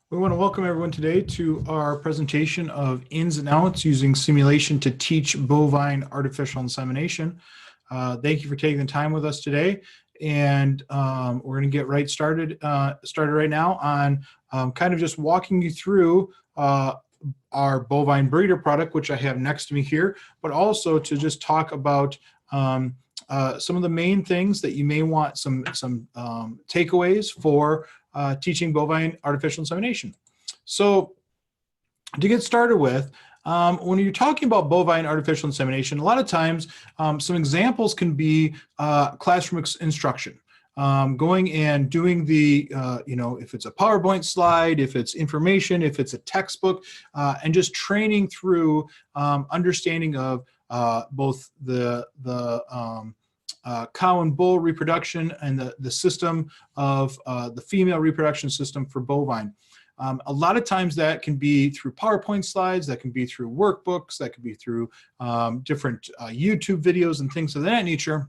We want to welcome everyone today to our presentation of ins and outs using simulation to teach bovine artificial insemination. Thank you for taking the time with us today. And we're going to get started right now on kind of just walking you through our Bovine Breeder product, which I have next to me here, but also to just talk about some of the main things that you may want some takeaways for teaching bovine artificial insemination. So to get started with, when you're talking about bovine artificial insemination, a lot of times some examples can be classroom instruction. Going and doing the, if it's a PowerPoint slide, if it's information, if it's a textbook, and just training through understanding of both the cow and bull reproduction and the system of the female reproduction system for bovine. A lot of times that can be through PowerPoint slides, that can be through workbooks, that can be through different YouTube videos and things of that nature.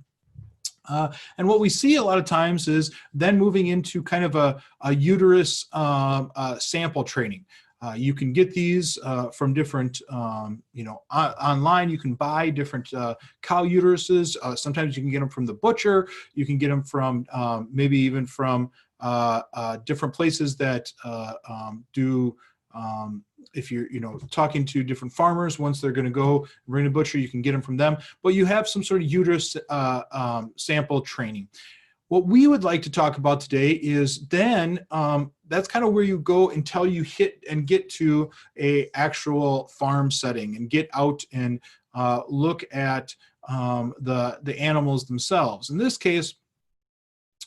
And what we see a lot of times is then moving into kind of a uterus sample training. You can get these from different, online. You can buy different cow uteruses. Sometimes you can get them from the butcher. You can get them from maybe even from different places that do. If you're, talking to different farmers, once they're going to go bring a butcher, you can get them from them. But you have some sort of uterus sample training. What we would like to talk about today is then that's kind of where you go until you hit and get to a actual farm setting and get out and look at the animals themselves. In this case,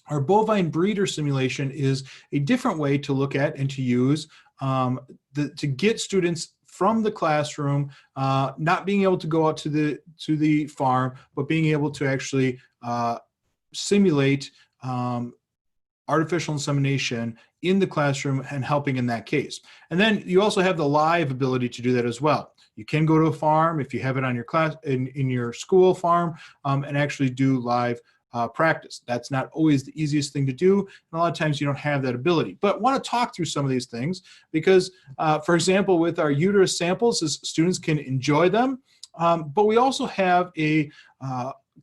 our bovine breeder simulation is a different way to look at and to use to get students from the classroom, not being able to go out to the farm, but being able to actually simulate artificial insemination in the classroom and helping in that case. And then you also have the live ability to do that as well. You can go to a farm if you have it on your class in your school farm and actually do live practice. That's not always the easiest thing to do, and a lot of times you don't have that ability. But want to talk through some of these things because, for example, with our uterus samples, students can enjoy them, but we also have a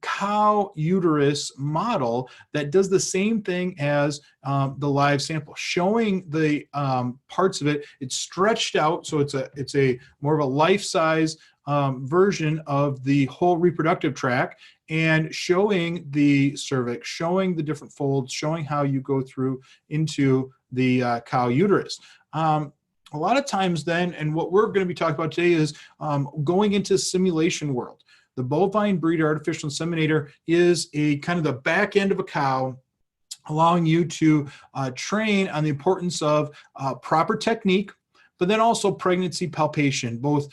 cow uterus model that does the same thing as the live sample, showing the parts of it. It's stretched out, so it's a more of a life-size version of the whole reproductive tract, and showing the cervix, showing the different folds, showing how you go through into the cow uterus. A lot of times then, and what we're going to be talking about today is going into simulation world. The bovine breeder artificial inseminator is a kind of the back end of a cow, allowing you to train on the importance of proper technique, but then also pregnancy palpation, both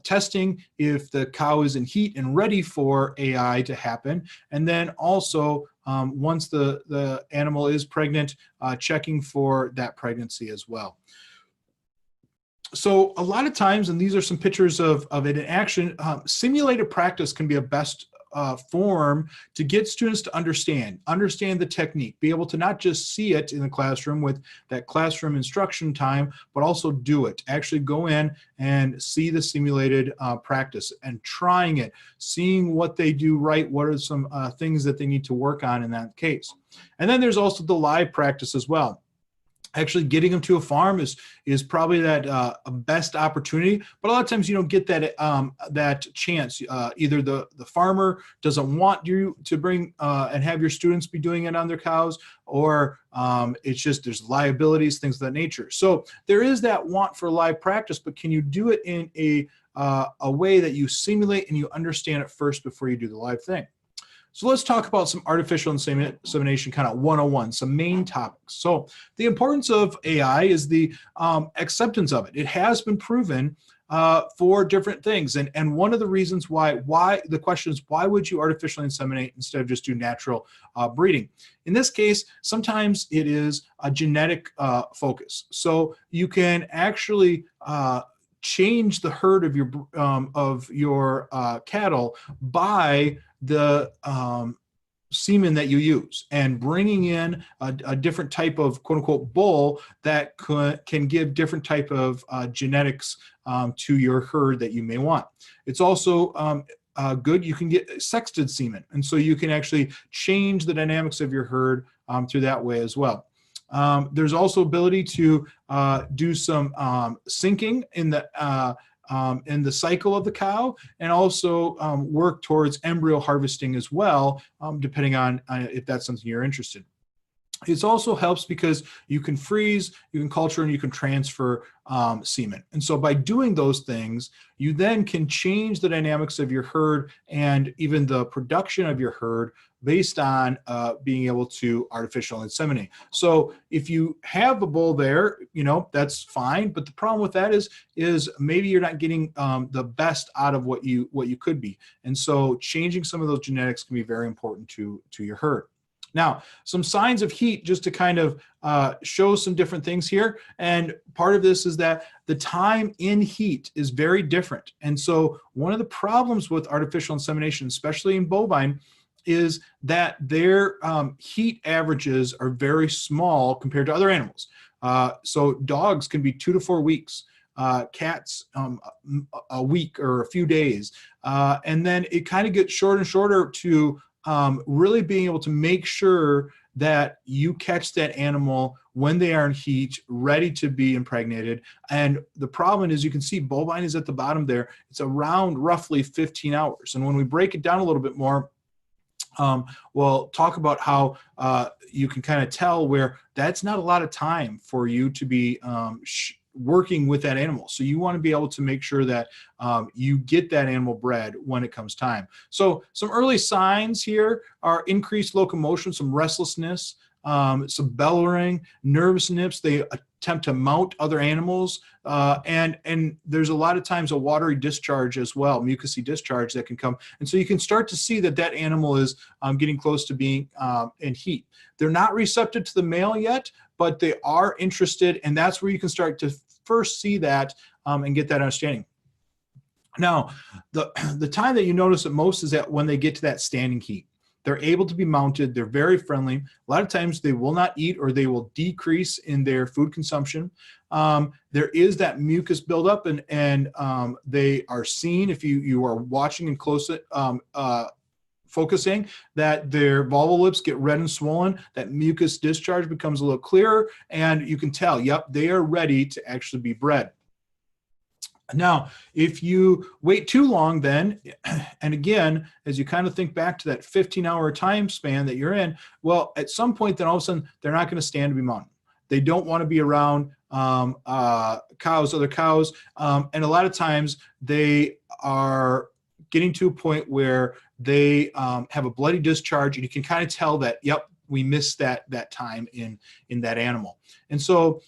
testing if the cow is in heat and ready for AI to happen, and then also once the animal is pregnant, checking for that pregnancy as well. So a lot of times, and these are some pictures of it in action, simulated practice can be a best form to get students to understand the technique, be able to not just see it in the classroom with that classroom instruction time, but also do it, actually go in and see the simulated practice and trying it, seeing what they do right, what are some things that they need to work on in that case. And then there's also the live practice as well. Actually getting them to a farm is probably that best opportunity, but a lot of times you don't get that that chance. Either the farmer doesn't want you to bring and have your students be doing it on their cows, or it's just there's liabilities, things of that nature. So there is that want for live practice, but can you do it in a way that you simulate and you understand it first before you do the live thing? So let's talk about some artificial insemination kind of 101, some main topics. So the importance of AI is the acceptance of it. It has been proven for different things. And one of the reasons why the question is, why would you artificially inseminate instead of just do natural breeding? In this case, sometimes it is a genetic focus. So you can actually change the herd of your cattle by the semen that you use, and bringing in a different type of quote unquote bull that can give different type of genetics to your herd that you may want. It's also good. You can get sexted semen, and so you can actually change the dynamics of your herd through that way as well. There's also ability to do some syncing in the cycle of the cow, and also work towards embryo harvesting as well, depending on if that's something you're interested in. It also helps because you can freeze, you can culture, and you can transfer semen. And so by doing those things, you then can change the dynamics of your herd and even the production of your herd based on being able to artificial inseminate. So if you have a bull there, you know, that's fine. But the problem with that is maybe you're not getting the best out of what you could be. And so changing some of those genetics can be very important to your herd. Now, some signs of heat, just to kind of show some different things here. And part of this is that the time in heat is very different. And so one of the problems with artificial insemination, especially in bovine, is that their heat averages are very small compared to other animals. So dogs can be 2 to 4 weeks. Cats a week or a few days. And then it kind of gets shorter and shorter to really being able to make sure that you catch that animal when they are in heat, ready to be impregnated. And the problem is, you can see bovine is at the bottom there. It's around roughly 15 hours. And when we break it down a little bit more, we'll talk about how you can kind of tell where that's not a lot of time for you to be working with that animal. So you want to be able to make sure that you get that animal bred when it comes time. So some early signs here are increased locomotion, some restlessness, some bellowing, nervousness. They attempt to mount other animals, and there's a lot of times a watery discharge as well, mucousy discharge that can come. And so you can start to see that that animal is getting close to being in heat. They're not receptive to the male yet, but they are interested, and that's where you can start to first see that and get that understanding. Now, the time that you notice it most is that when they get to that standing heat. They're able to be mounted. They're very friendly. A lot of times they will not eat, or they will decrease in their food consumption. There is that mucus buildup, and they are seen, if you are watching and close focusing, that their vulval lips get red and swollen, that mucus discharge becomes a little clearer, and you can tell, yep, they are ready to actually be bred. Now, if you wait too long then, and again, as you kind of think back to that 15-hour time span that you're in, well, at some point then all of a sudden, they're not going to stand to be mounted. They don't want to be around other cows, and a lot of times they are getting to a point where they have a bloody discharge, and you can kind of tell that, yep, we missed that time in that animal. And so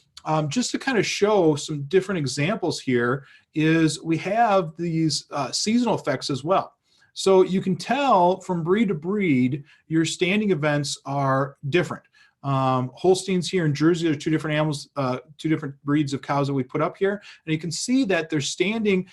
just to kind of show some different examples here is we have these seasonal effects as well. So you can tell from breed to breed, your standing events are different. Holsteins here in Jersey are two different animals, two different breeds of cows that we put up here. And you can see that their standing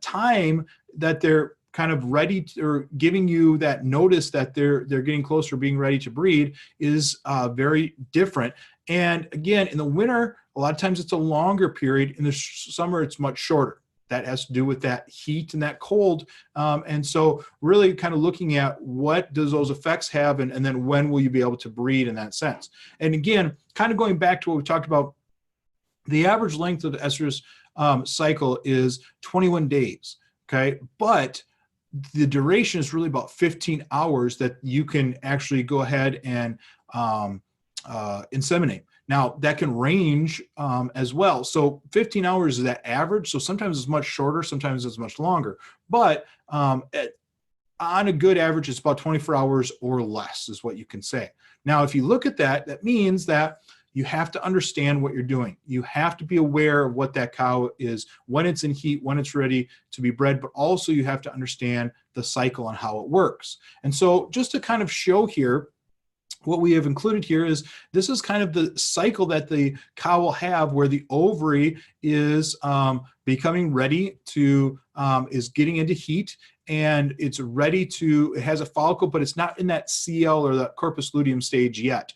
time that they're kind of ready to, or giving you that notice that they're getting closer to being ready to breed is very different. And again, in the winter, a lot of times it's a longer period. In the summer, it's much shorter. That has to do with that heat and that cold. And so really kind of looking at what does those effects have, and then when will you be able to breed in that sense. And again, kind of going back to what we talked about, the average length of the estrus cycle is 21 days, okay? But the duration is really about 15 hours that you can actually go ahead and inseminate. Now, that can range as well. So 15 hours is that average. So sometimes it's much shorter, sometimes it's much longer. But on a good average, it's about 24 hours or less is what you can say. Now, if you look at that, that means that you have to understand what you're doing. You have to be aware of what that cow is, when it's in heat, when it's ready to be bred, but also you have to understand the cycle and how it works. And so just to kind of show here, what we have included here is this is kind of the cycle that the cow will have, where the ovary is becoming ready to, is getting into heat, and it's ready to, it has a follicle, but it's not in that CL or the corpus luteum stage yet.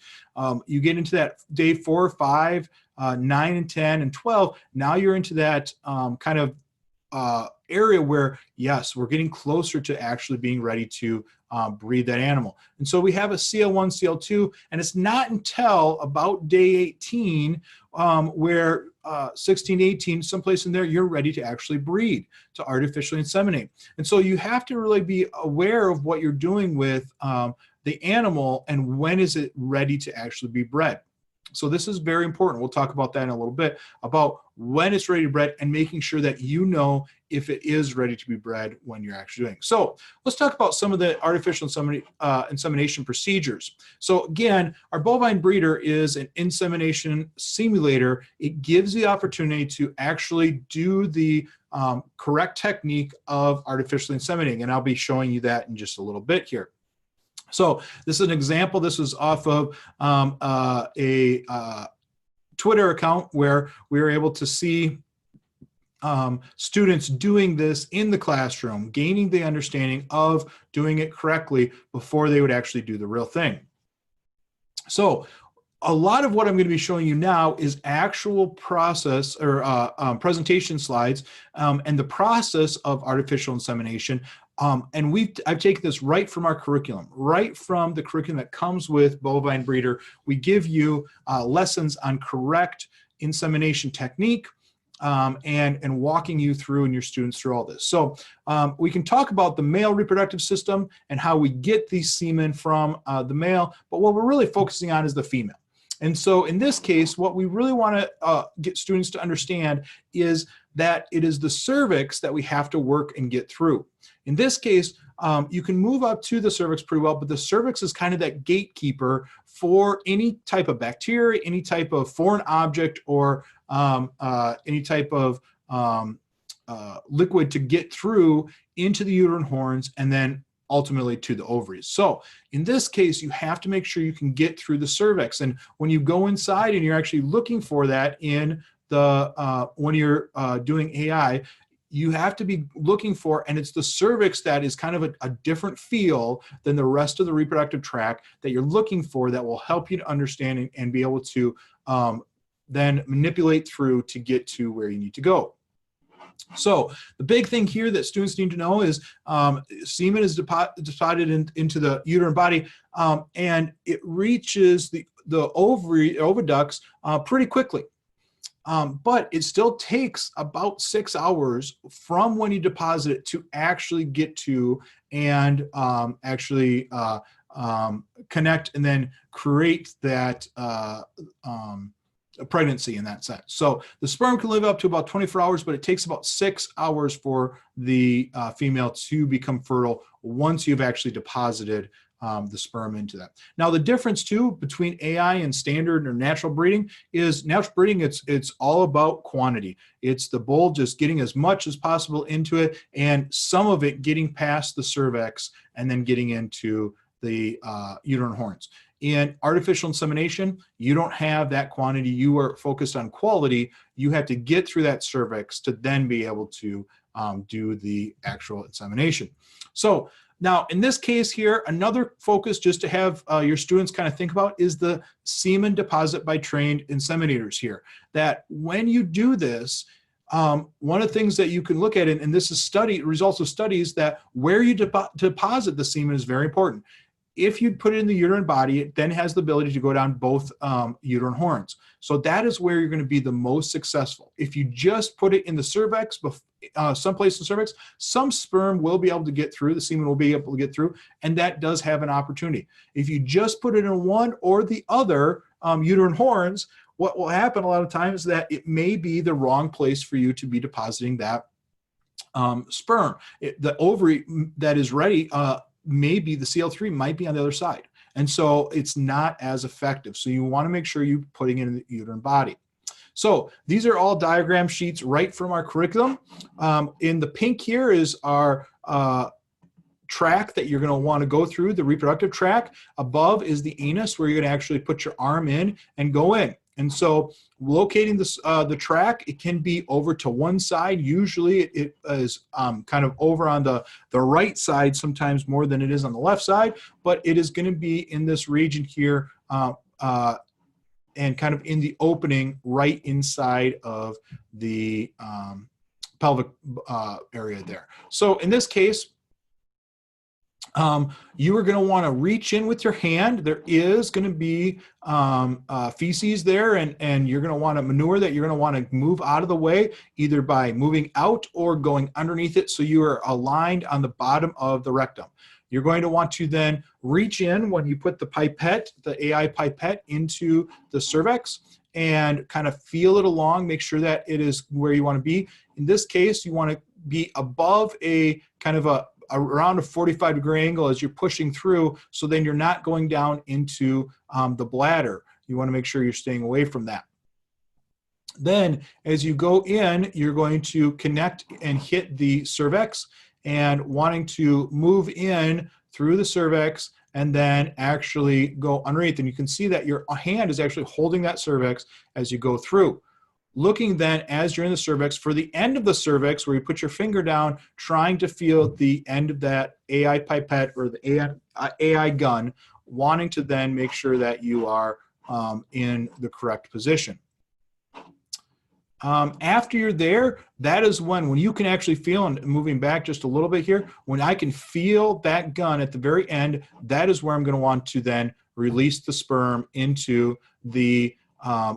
You get into that day 4, 5, 9, and 10, and 12. Now you're into that kind of area where, yes, we're getting closer to actually being ready to breed that animal. And so we have a CL1, CL2, and it's not until about day 18 where 16, 18, someplace in there, you're ready to actually breed, to artificially inseminate. And so you have to really be aware of what you're doing with the animal and when is it ready to actually be bred. So this is very important. We'll talk about that in a little bit, about when it's ready to bred and making sure that you know if it is ready to be bred when you're actually doing. So let's talk about some of the artificial insemination procedures. So again, our Bovine Breeder is an insemination simulator. It gives the opportunity to actually do the correct technique of artificially inseminating, and I'll be showing you that in just a little bit here. So this is an example. This is off of a Twitter account where we were able to see students doing this in the classroom, gaining the understanding of doing it correctly before they would actually do the real thing. So a lot of what I'm going to be showing you now is actual process or presentation slides and the process of artificial insemination. And I've taken this right from our curriculum, right from the curriculum that comes with Bovine Breeder. We give you lessons on correct insemination technique and walking you through and your students through all this. So we can talk about the male reproductive system and how we get these semen from the male, but what we're really focusing on is the female. And so in this case, what we really want to get students to understand is that it is the cervix that we have to work and get through. In this case, you can move up to the cervix pretty well, but the cervix is kind of that gatekeeper for any type of bacteria, any type of foreign object, or any type of liquid to get through into the uterine horns and then ultimately to the ovaries. So in this case, you have to make sure you can get through the cervix. And when you go inside and you're actually looking for that in the, when you're doing AI, you have to be looking for, and it's the cervix that is kind of a different feel than the rest of the reproductive tract that you're looking for, that will help you to understand and be able to then manipulate through to get to where you need to go. So the big thing here that students need to know is semen is deposited into the uterine body, and it reaches the oviducts pretty quickly. But it still takes about 6 hours from when you deposit it to actually get to and actually connect and then create that a pregnancy in that sense. So the sperm can live up to about 24 hours, but it takes about 6 hours for the female to become fertile once you've actually deposited the sperm into that. Now, the difference too between AI and standard or natural breeding is natural breeding, it's all about quantity. It's the bull just getting as much as possible into it, and some of it getting past the cervix and then getting into the uterine horns. In artificial insemination, you don't have that quantity. You are focused on quality. You have to get through that cervix to then be able to do the actual insemination. So now in this case here, another focus just to have your students kind of think about is the semen deposit by trained inseminators here. That when you do this, one of the things that you can look at, and this is results of studies, that where you deposit the semen is very important. If you put it in the uterine body, it then has the ability to go down both uterine horns. So that is where you're going to be the most successful. If you just put it in the cervix, someplace in the cervix, some sperm will be able to get through, the semen will be able to get through, and that does have an opportunity. If you just put it in one or the other uterine horns, what will happen a lot of times is that it may be the wrong place for you to be depositing that sperm. The ovary that is ready, maybe the CL3 might be on the other side. And so it's not as effective. So you want to make sure you're putting it in the uterine body. So these are all diagram sheets right from our curriculum. In the pink here is our tract that you're going to want to go through, the reproductive tract. Above is the anus, where you're going to actually put your arm in and go in. And so locating this, the tract, it can be over to one side. Usually it is kind of over on the right side, sometimes more than it is on the left side, but it is going to be in this region here and kind of in the opening right inside of the pelvic area there. So in this case, you are going to want to reach in with your hand. There is going to be feces there, and you're going to want to manure that. You're going to want to move out of the way, either by moving out or going underneath it, so you are aligned on the bottom of the rectum. You're going to want to then reach in when you put the pipette, the AI pipette, into the cervix and kind of feel it along, make sure that it is where you want to be. In this case, you want to be above a kind of around a 45-degree angle as you're pushing through, so then you're not going down into the bladder. You want to make sure you're staying away from that. Then as you go in, you're going to connect and hit the cervix, and wanting to move in through the cervix and then actually go underneath. And you can see that your hand is actually holding that cervix as you go through. Looking then, as you're in the cervix, for the end of the cervix, where you put your finger down, trying to feel the end of that AI pipette or the AI gun, wanting to then make sure that you are in the correct position. After you're there, that is when you can actually feel, and moving back just a little bit here, when I can feel that gun at the very end, that is where I'm going to want to then release the sperm into the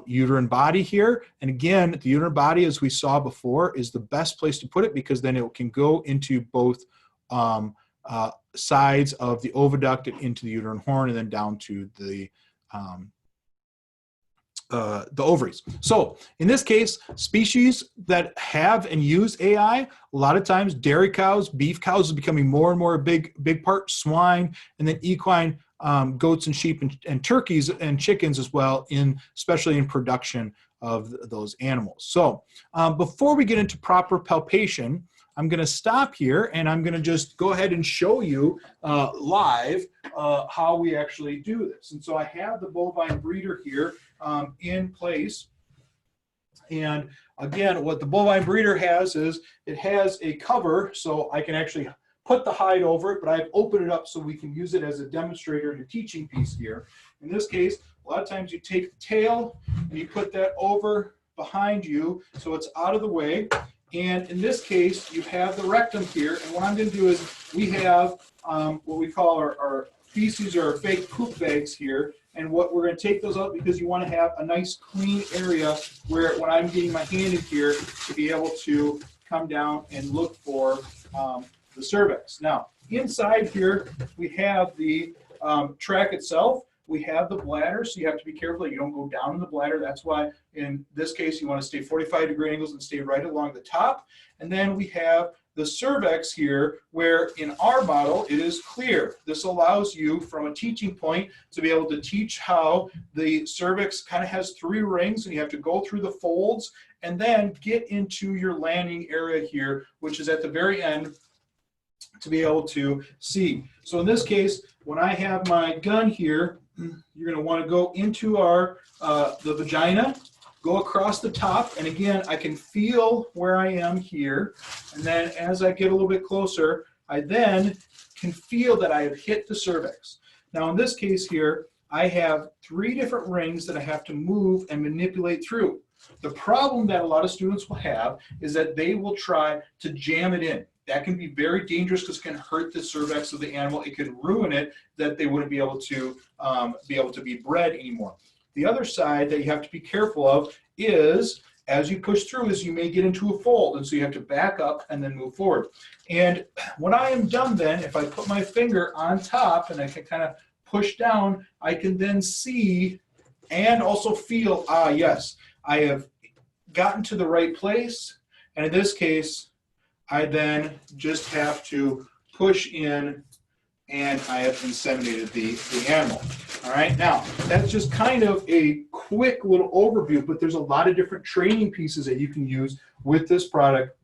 uterine body here. And again, the uterine body, as we saw before, is the best place to put it, because then it can go into both sides of the oviduct and into the uterine horn, and then down to the ovaries. So in this case, species that have and use AI, a lot of times dairy cows, beef cows is becoming more and more a big part, swine, and then equine goats and sheep and turkeys and chickens as well, especially in production of those animals. So before we get into proper palpation, I'm going to stop here, and I'm going to just go ahead and show you live how we actually do this. And so I have the Bovine Breeder here in place. And again, what the Bovine Breeder has is it has a cover, so I can actually put the hide over it, but I've opened it up so we can use it as a demonstrator and a teaching piece here. In this case, a lot of times you take the tail and you put that over behind you so it's out of the way. And in this case, you have the rectum here. And what I'm going to do is we have what we call our feces or our fake poop bags here. And what we're going to take those out, because you want to have a nice clean area where when I'm getting my hand in here to be able to come down and look for the cervix. Now, inside here, we have the tract itself. We have the bladder, so you have to be careful that you don't go down in the bladder. That's why in this case you want to stay 45-degree angles and stay right along the top. And then we have the cervix here, where in our model it is clear. This allows you, from a teaching point, to be able to teach how the cervix kind of has 3 rings, and you have to go through the folds and then get into your landing area here, which is at the very end, to be able to see. So in this case, when I have my gun here, you're going to want to go into our the vagina, go across the top, and again, I can feel where I am here. And then as I get a little bit closer, I then can feel that I have hit the cervix. Now in this case here, I have 3 different rings that I have to move and manipulate through. The problem that a lot of students will have is that they will try to jam it in. That can be very dangerous because it can hurt the cervix of the animal. It can ruin it, that they wouldn't be able to be bred anymore. The other side that you have to be careful of is, as you push through, is you may get into a fold, and so you have to back up and then move forward. And when I am done then, if I put my finger on top and I can kind of push down, I can then see and also feel, yes, I have gotten to the right place. And in this case, I then just have to push in, and I have inseminated the animal. All right, now that's just kind of a quick little overview, but there's a lot of different training pieces that you can use with this product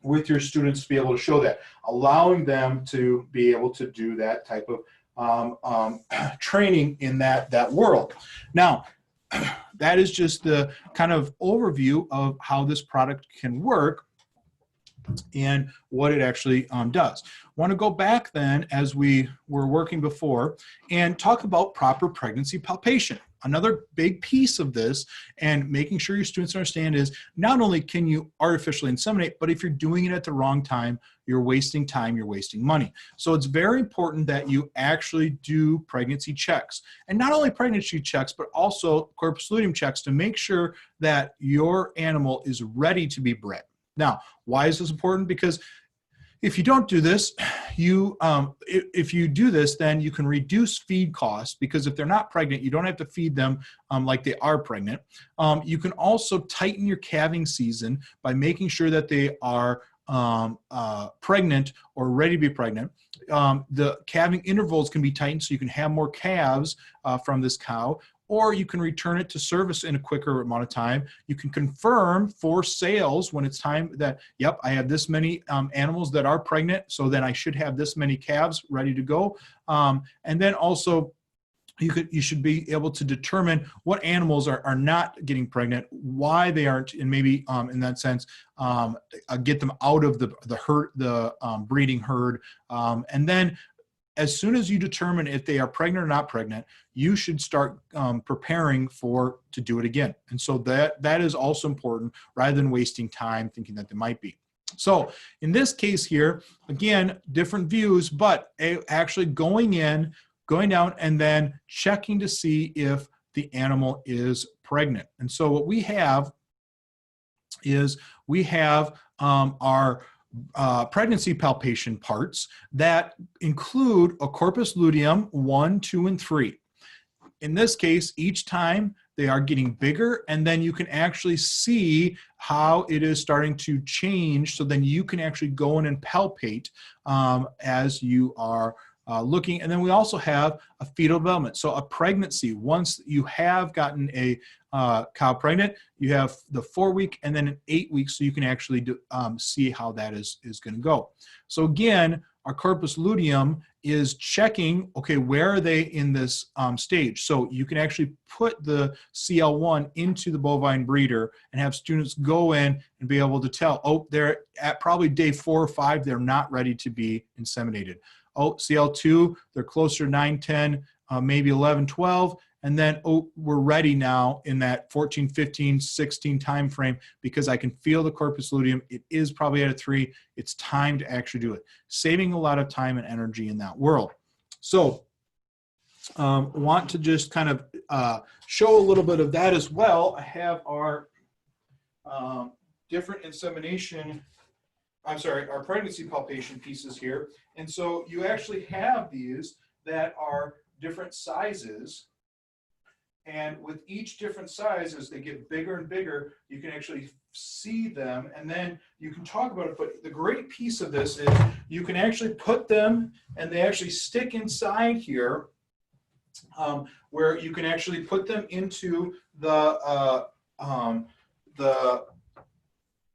with your students to be able to show that, allowing them to be able to do that type of training in that world. Now, that is just the kind of overview of how this product can work and what it actually does. Want to go back then, as we were working before, and talk about proper pregnancy palpation. Another big piece of this, and making sure your students understand, is not only can you artificially inseminate, but if you're doing it at the wrong time, you're wasting time, you're wasting money. So it's very important that you actually do pregnancy checks. And not only pregnancy checks, but also corpus luteum checks to make sure that your animal is ready to be bred. Now, why is this important? Because if you don't do this, if you do this, then you can reduce feed costs, because if they're not pregnant, you don't have to feed them like they are pregnant. You can also tighten your calving season by making sure that they are pregnant or ready to be pregnant. The calving intervals can be tightened so you can have more calves from this cow, or you can return it to service in a quicker amount of time. You can confirm for sales when it's time that, yep, I have this many animals that are pregnant, so then I should have this many calves ready to go. And then also, you should be able to determine what animals are not getting pregnant, why they aren't, and maybe in that sense, get them out of the herd, the breeding herd. And then as soon as you determine if they are pregnant or not pregnant, you should start preparing to do it again. And so that is also important, rather than wasting time thinking that they might be. So in this case here, again, different views, but actually going down and then checking to see if the animal is pregnant. And so what we have is our pregnancy palpation parts that include a corpus luteum 1, 2, and 3. In this case, each time they are getting bigger, and then you can actually see how it is starting to change. So then you can actually go in and palpate as you are looking. And then we also have a fetal development. So a pregnancy, once you have gotten a cow pregnant, you have the 4-week and then an 8 weeks, so you can actually see how that is going to go. So again, our corpus luteum is checking, okay, where are they in this stage? So you can actually put the CL1 into the bovine breeder and have students go in and be able to tell, oh, they're at probably day 4 or 5, they're not ready to be inseminated. Oh, CL2, they're closer to 9, 10, maybe 11, 12. And then, oh, we're ready now in that 14, 15, 16 time frame, because I can feel the corpus luteum. It is probably at a 3. It's time to actually do it. Saving a lot of time and energy in that world. So want to just kind of show a little bit of that as well. I have our different insemination, our pregnancy palpation pieces here. And so you actually have these that are different sizes. And with each different size, as they get bigger and bigger, you can actually see them, and then you can talk about it. But the great piece of this is you can actually put them, and they actually stick inside here, where you can actually put them into the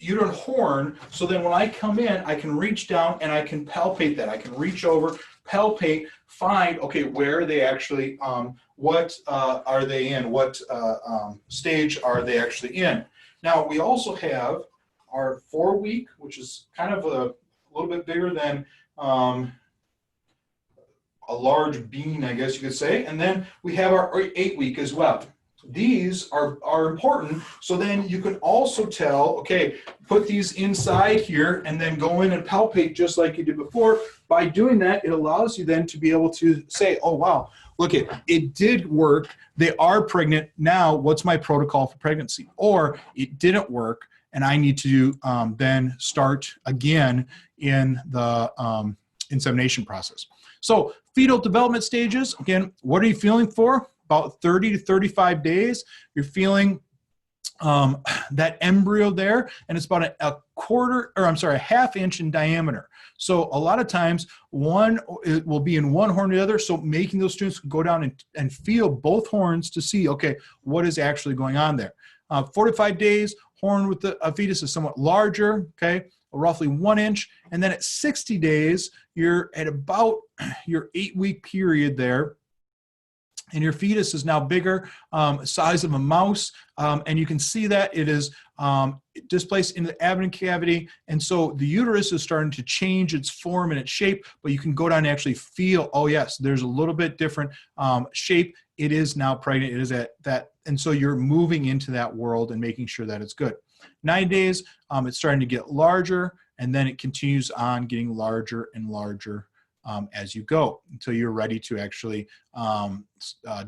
uterine horn. So then when I come in, I can reach down and I can palpate that. I can reach over, palpate, find, okay, where are they actually, what are they in, what stage are they actually in. Now we also have our 4-week, which is kind of a little bit bigger than a large bean, I guess you could say. And then we have our 8-week as well. These are important, so then you can also tell, okay, put these inside here and then go in and palpate just like you did before. By doing that, it allows you then to be able to say, oh, wow, look, it did work. They are pregnant. Now, what's my protocol for pregnancy? Or it didn't work, and I need to then start again in the insemination process. So fetal development stages, again, what are you feeling for? About 30 to 35 days, you're feeling that embryo there, and it's about a half inch in diameter. So a lot of times it will be in one horn or the other, so making those students go down and feel both horns to see, okay, what is actually going on there. 4 to 5 days, horn with the fetus is somewhat larger, okay? roughly 1 inch. And then at 60 days, you're at about your 8-week period there. And your fetus is now bigger, size of a mouse, and you can see that it is displaced in the abdomen cavity, and so the uterus is starting to change its form and its shape, but you can go down and actually feel, oh yes, there's a little bit different shape. It is now pregnant, it is at that, and so you're moving into that world and making sure that it's good. 9 days, it's starting to get larger, and then it continues on getting larger and larger as you go until you're ready to actually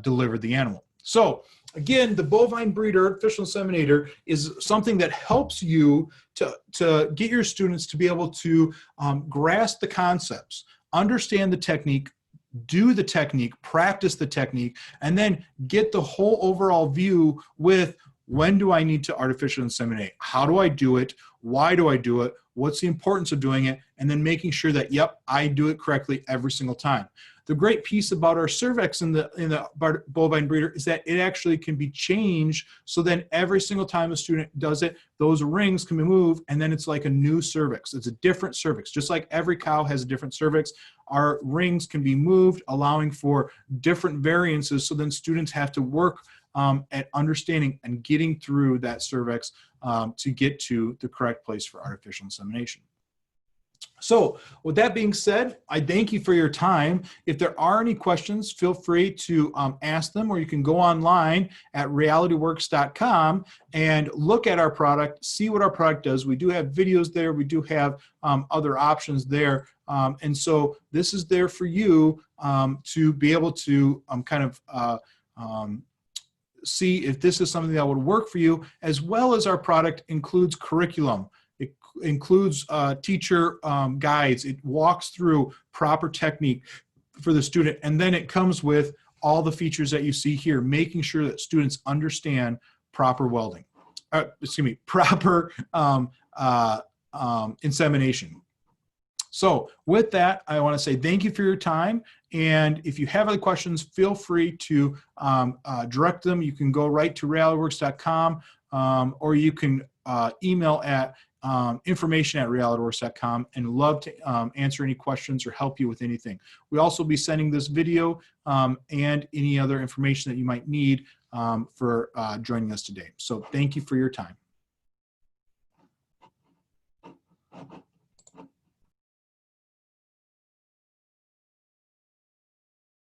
deliver the animal. So again, the Bovine Breeder Artificial Inseminator is something that helps you to get your students to be able to grasp the concepts, understand the technique, do the technique, practice the technique, and then get the whole overall view with when do I need to artificially inseminate? How do I do it? Why do I do it? What's the importance of doing it? And then making sure that, yep, I do it correctly every single time. The great piece about our cervix in the Bovine Breeder is that it actually can be changed, so then every single time a student does it, those rings can be moved, and then it's like a new cervix. It's a different cervix. Just like every cow has a different cervix, our rings can be moved, allowing for different variances, so then students have to work at understanding and getting through that cervix to get to the correct place for artificial insemination. So with that being said, I thank you for your time. If there are any questions, feel free to ask them, or you can go online at realityworks.com and look at our product, see what our product does. We do have videos there. We do have other options there. And so this is there for you to be able to see if this is something that would work for you, as well as our product includes curriculum. It includes teacher guides. It walks through proper technique for the student, and then it comes with all the features that you see here, making sure that students understand proper welding, proper insemination. So with that, I want to say thank you for your time. And if you have other questions, feel free to direct them. You can go right to realityworks.com, or you can email at information@realityworks.com, and love to answer any questions or help you with anything. We'll also be sending this video and any other information that you might need for joining us today. So thank you for your time.